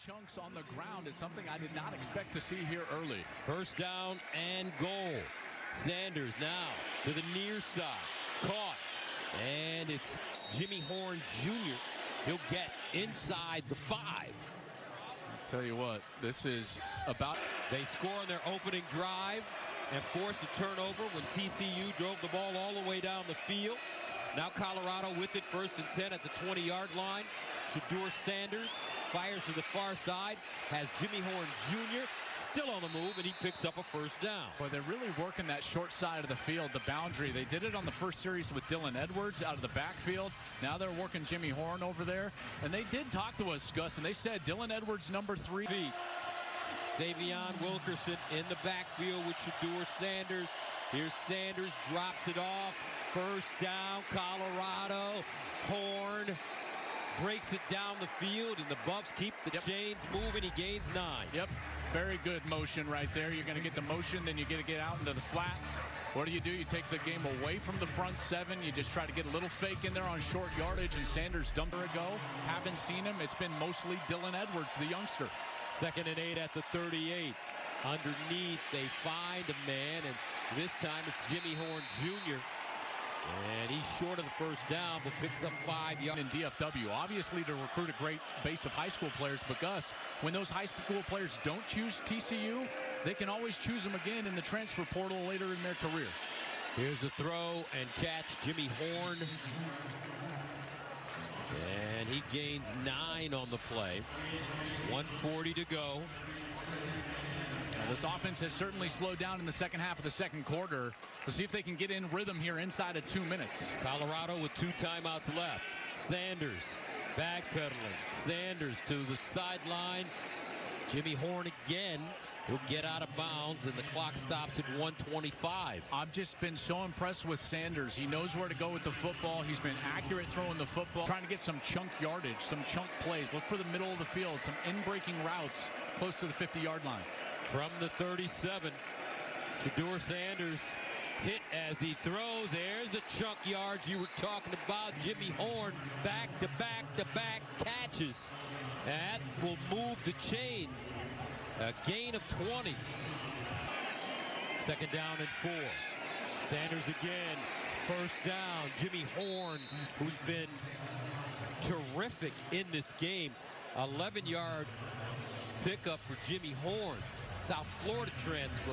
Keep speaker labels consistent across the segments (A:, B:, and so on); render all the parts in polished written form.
A: chunks on the ground is something I did not expect to see here early.
B: First down and goal. Sanders now to the near side. Caught. And it's Jimmy Horn Jr. He'll get inside the 5.
A: I'll tell you what, this is about...
B: They score on their opening drive and force a turnover when TCU drove the ball all the way down the field. Now Colorado with it, 1st and 10 at the 20-yard line. Shedeur Sanders fires to the far side, has Jimmy Horn Jr. still on the move, and he picks up a first down.
A: Boy, they're really working that short side of the field, the boundary. They did it on the first series with Dylan Edwards out of the backfield. Now they're working Jimmy Horn over there. And they did talk to us, Gus, and they said Dylan Edwards, number 3.
B: Savion Wilkerson in the backfield with Shedeur Sanders. Here's Sanders, drops it off. First down, Colorado. Horn breaks it down the field, and the Buffs keep the chains moving. He gains 9.
A: Yep, very good motion right there. You're going to get the motion, then you got to get out into the flat. What do? You take the game away from the front 7. You just try to get a little fake in there on short yardage, and Sanders dumped her ago. Haven't seen him. It's been mostly Dylan Edwards, the youngster.
B: 2nd and 8 at the 38. Underneath, they find a man, and this time it's Jimmy Horn Jr. And he's short of the first down, but picks up 5 yards.
A: In DFW, obviously to recruit a great base of high school players, but Gus, when those high school players don't choose TCU, they can always choose them again in the transfer portal later in their career.
B: Here's a throw and catch, Jimmy Horn. And he gains 9 on the play. 1:40 to go.
A: This offense has certainly slowed down in the second half of the second quarter. Let's see if they can get in rhythm here inside of 2 minutes.
B: Colorado with 2 timeouts left. Sanders backpedaling. Sanders to the sideline. Jimmy Horn again. He'll get out of bounds, and the clock stops at 1:25.
A: I've just been so impressed with Sanders. He knows where to go with the football. He's been accurate throwing the football, trying to get some chunk yardage, some chunk plays. Look for the middle of the field, some in-breaking routes close to the 50-yard line.
B: From the 37, Shedeur Sanders hit as he throws. There's the chunk yards you were talking about. Jimmy Horn back-to-back-to-back catches. That will move the chains. A gain of 20. 2nd down and 4. Sanders again. First down. Jimmy Horn, who's been terrific in this game. 11-yard pickup for Jimmy Horn. South Florida transfer.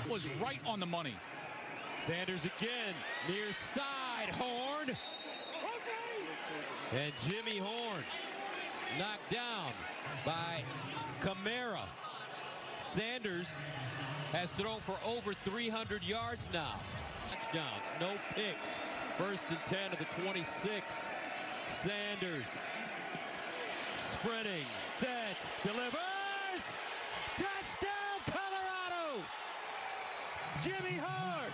A: Was right on the money.
B: Sanders again. Near side. Horn. And Jimmy Horn knocked down by Camara. Sanders has thrown for over 300 yards now. Touchdowns, no picks. 1st and 10 of the 26. Sanders sprinting, sets, delivers. Touchdown, Colorado! Jimmy Horn.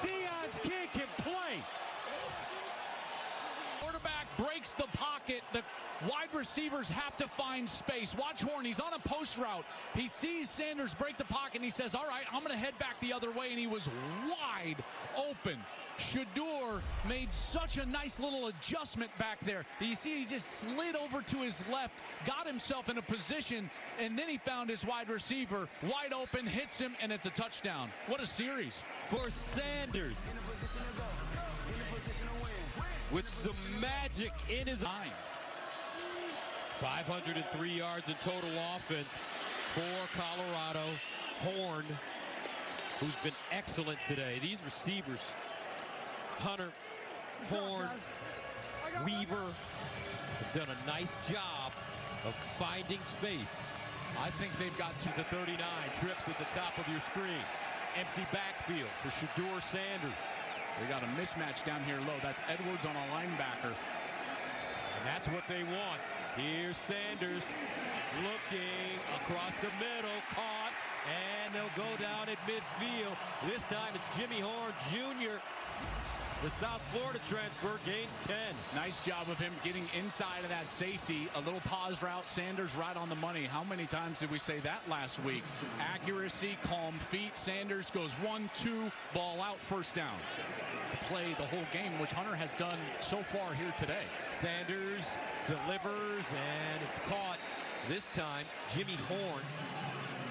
B: Deion's kid can play.
A: Quarterback breaks the pocket. The wide receivers have to find space. Watch Horn. He's on a post route. He sees Sanders break the pocket, and he says, all right, I'm going to head back the other way, and he was wide open. Shedeur made such a nice little adjustment back there. You see, he just slid over to his left, got himself in a position, and then he found his wide receiver wide open, hits him, and it's a touchdown. What a series.
B: For Sanders. With some magic in his eye. 503 yards in total offense for Colorado. Horn, who's been excellent today. These receivers, Hunter, Horn, Weaver, have done a nice job of finding space.
A: I think they've got
B: to the 39. Trips at the top of your screen. Empty backfield for Shedeur Sanders.
A: They got a mismatch down here low. That's Edwards on a linebacker.
B: And that's what they want. Here's Sanders looking across the middle, caught, and they'll go down at midfield. This time it's Jimmy Horn Jr. The South Florida transfer gains 10.
A: Nice job of him getting inside of that safety. A little pause route. Sanders right on the money. How many times did we say that last week? Accuracy, calm feet. Sanders goes 1-2, ball out, first down. play the whole game, which Hunter has done so far here today.
B: Sanders delivers, and it's caught. This time, Jimmy Horn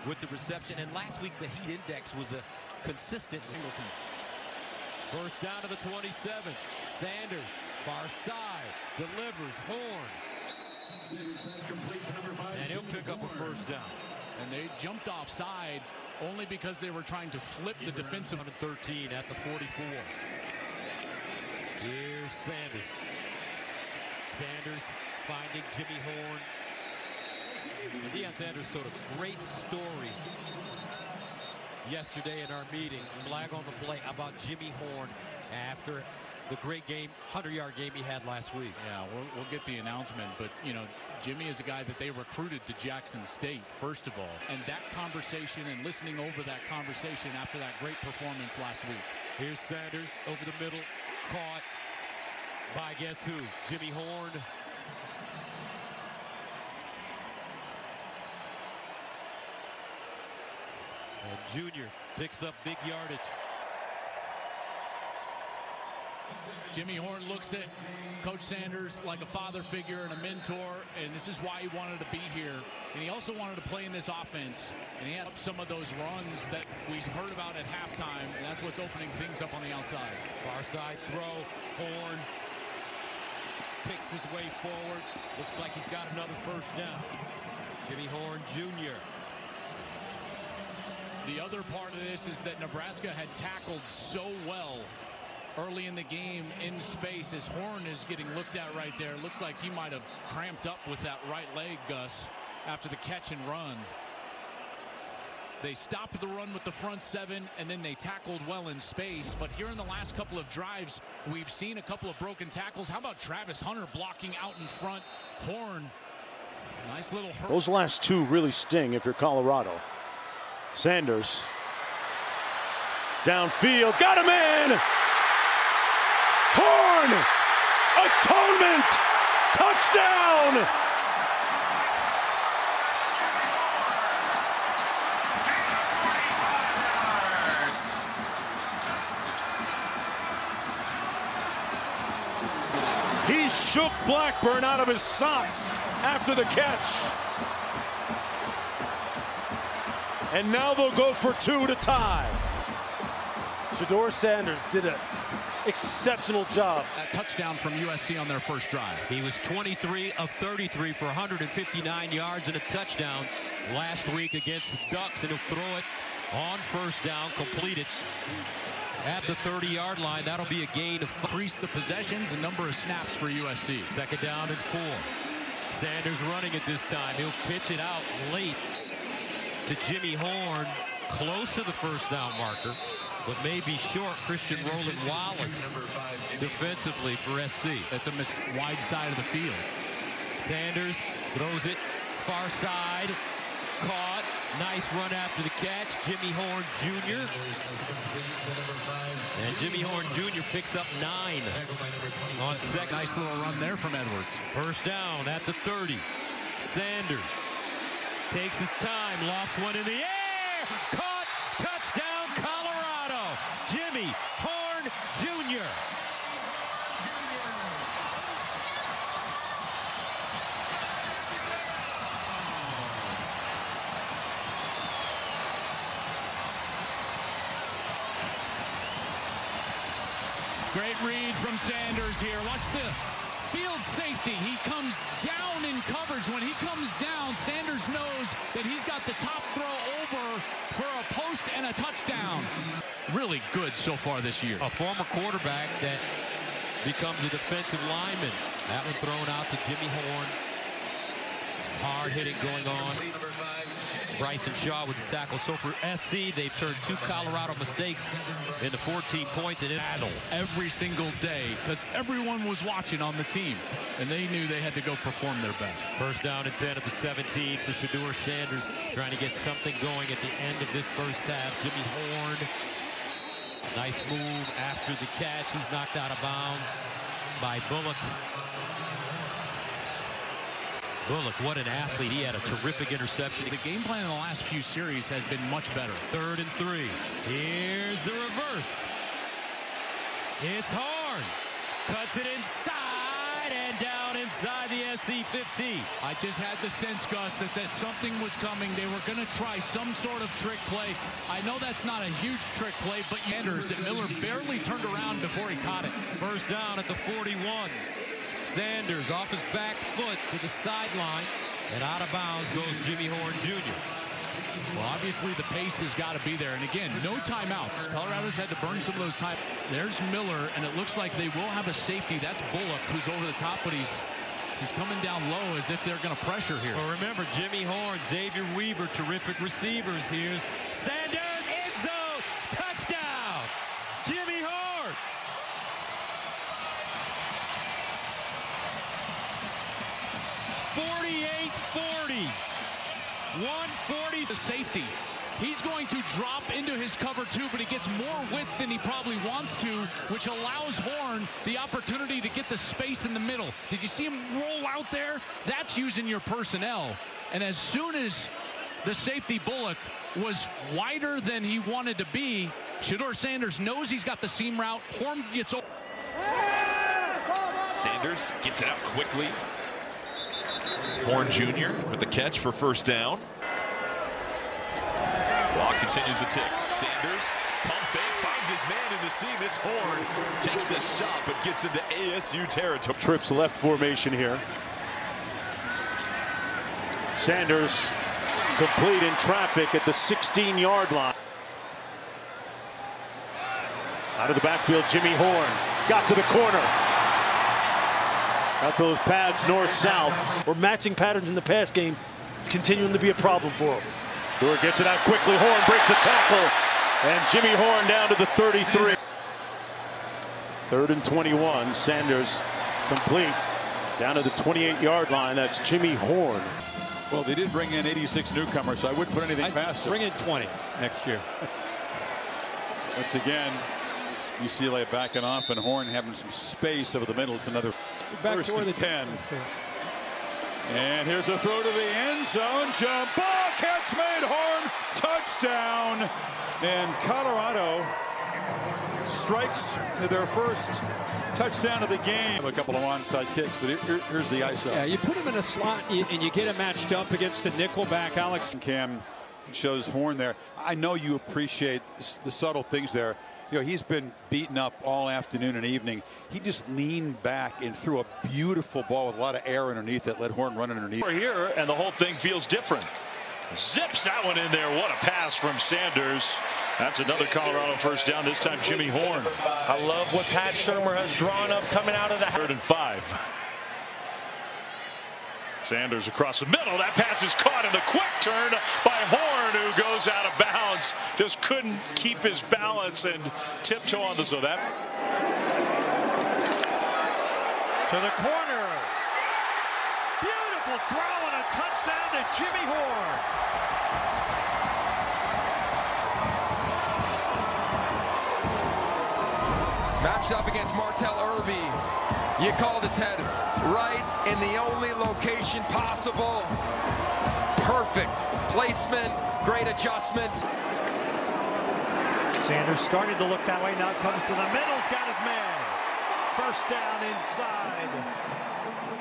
B: with the reception. And last week, the heat index was a consistent. First down to the 27. Sanders, far side, delivers. Horn. And he'll pick up a first down.
A: And they jumped offside only because they were trying to flip the defensive.
B: 13 at the 44. Here's Sanders. Sanders finding Jimmy Horn. And Deion Sanders told a great story yesterday in our meeting, flag on the play, about Jimmy Horn after the great game, 100-yard game he had last week.
A: Yeah, we'll get the announcement, but, you know, Jimmy is a guy that they recruited to Jackson State, first of all. And that conversation and listening over that conversation after that great performance last week.
B: Here's Sanders over the middle, caught by guess who? Jimmy Horn. And Junior picks up big yardage.
A: Jimmy Horn looks at Coach Sanders like a father figure and a mentor, and this is why he wanted to be here. And he also wanted to play in this offense, and he had up some of those runs that we heard about at halftime, and that's what's opening things up on the outside.
B: Far side throw, Horn picks his way forward. Looks like he's got another first down. Jimmy Horn Jr.
A: The other part of this is that Nebraska had tackled so well early in the game in space as Horn is getting looked at right there. Looks like he might have cramped up with that right leg, Gus, after the catch and run. They stopped the run with the front seven, and then they tackled well in space. But here in the last couple of drives, we've seen a couple of broken tackles. How about Travis Hunter blocking out in front? Horn, nice little hurt.
C: Those last two really sting if you're Colorado. Sanders downfield, got him in. Horn, atonement, touchdown. He shook Blackburn out of his socks after the catch. And now they'll go for two to tie. Shedeur Sanders did an exceptional job.
A: A touchdown from USC on their first drive.
B: He was 23 of 33 for 159 yards and a touchdown last week against the Ducks, and he'll throw it on first down, completed at the 30-yard line. That'll be a gain of 5.
A: Increase the possessions and number of snaps for USC.
B: Second down and 4. Sanders running it this time. He'll pitch it out late to Jimmy Horn, close to the first down marker, but maybe short. Christian Roland Wallace defensively for SC.
A: That's a wide side of the field.
B: Sanders throws it far side, caught. Nice run after the catch. Jimmy Horn Jr. And Jimmy Horn Jr. picks up 9 on second.
A: Nice little run there from Edwards.
B: First down at the 30. Sanders takes his time, lost one in the air, caught, touchdown, Colorado. Jimmy Horn Jr.
A: Great read from Sanders here. Watch the field safety. He comes down in coverage. When he comes down, Sanders knows that he's got the top throw over for a post and a touchdown. Really good so far this year.
B: A former quarterback that becomes a defensive lineman. That one thrown out to Jimmy Horn. Some hard hitting going on. Bryson Shaw with the tackle. So for SC, they've turned 2 Colorado mistakes into 14 points in battle
A: every single day, because everyone was watching on the team, and they knew they had to go perform their best.
B: First down and 10 at the 17 for Shedeur Sanders, trying to get something going at the end of this first half. Jimmy Horn, nice move after the catch. He's knocked out of bounds by Bullock. Bullock, what an athlete. He had a terrific interception.
A: The game plan in the last few series has been much better.
B: 3rd and 3. Here's the reverse. It's Horn. Cuts it inside and down inside the SC-15.
A: I just had the sense, Gus, that something was coming. They were going to try some sort of trick play. I know that's not a huge trick play, but Sanders and Miller barely turned around before he caught it.
B: First down at the 41. Sanders off his back foot to the sideline, and out of bounds goes Jimmy Horn Jr.
A: Well, obviously the pace has got to be there. And again, no timeouts. Colorado's had to burn some of those timeouts. There's Miller, and it looks like they will have a safety. That's Bullock, who's over the top, but he's coming down low as if they're going to pressure here.
B: Well, remember, Jimmy Horn, Xavier Weaver, terrific receivers. Here's Sanders, end zone, touchdown, Jimmy Horn. 48-40. 140.
A: The safety. He's going to drop into his cover two, but he gets more width than he probably wants to, which allows Horn the opportunity to get the space in the middle. Did you see him roll out there? That's using your personnel. And as soon as the safety Bullock was wider than he wanted to be, Shedeur Sanders knows he's got the seam route. Horn gets over.
D: Sanders gets it out quickly. Horn Jr. with the catch for first down. Clock continues to tick. Sanders, pump fake, finds his man in the seam. It's Horn. Takes the shot, but gets into ASU territory.
C: Trips left formation here. Sanders complete in traffic at the 16-yard line. Out of the backfield, Jimmy Horn got to the corner. Got those pads north-south.
E: We're matching patterns in the pass game. It's continuing to be a problem for him.
C: Shedeur gets it out quickly. Horn breaks a tackle. And Jimmy Horn down to the 33. 3rd and 21. Sanders complete. Down to the 28-yard line. That's Jimmy Horn.
F: Well, they did bring in 86 newcomers, so I wouldn't put anything past them.
B: Bring in 20 next year.
F: Once again, UCLA backing off, and Horn having some space over the middle. It's another first and 10. And here's a throw to the end zone. Jump ball, catch made. Horn, touchdown. And Colorado strikes their first touchdown of the game. A couple of onside kicks, but here's the ISO.
G: Yeah, you put him in a slot and you get him matched up against a nickel back. Alex
F: Cam shows Horn there. I know you appreciate the subtle things there. You know, he's been beaten up all afternoon and evening. He just leaned back and threw a beautiful ball with a lot of air underneath it. Let Horn run underneath.
C: We're here, and the whole thing feels different. Zips that one in there. What a pass from Sanders. That's another Colorado first down. This time, Jimmy Horn.
E: I love what Pat Shermer has drawn up coming out of the
C: 3rd and 5. Sanders across the middle. That pass is caught in the quick turn by Horn, who goes out of bounds. Just couldn't keep his balance and tiptoe on the so that.
E: to the corner. Beautiful throw and a touchdown to Jimmy Horn.
H: Matched up against Martell Irby. You called it, Ted. Right in the only location possible. Perfect placement, great adjustment.
E: Sanders started to look that way, now comes to the middle, he's got his man. First down inside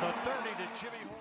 E: the 30 to Jimmy Horn.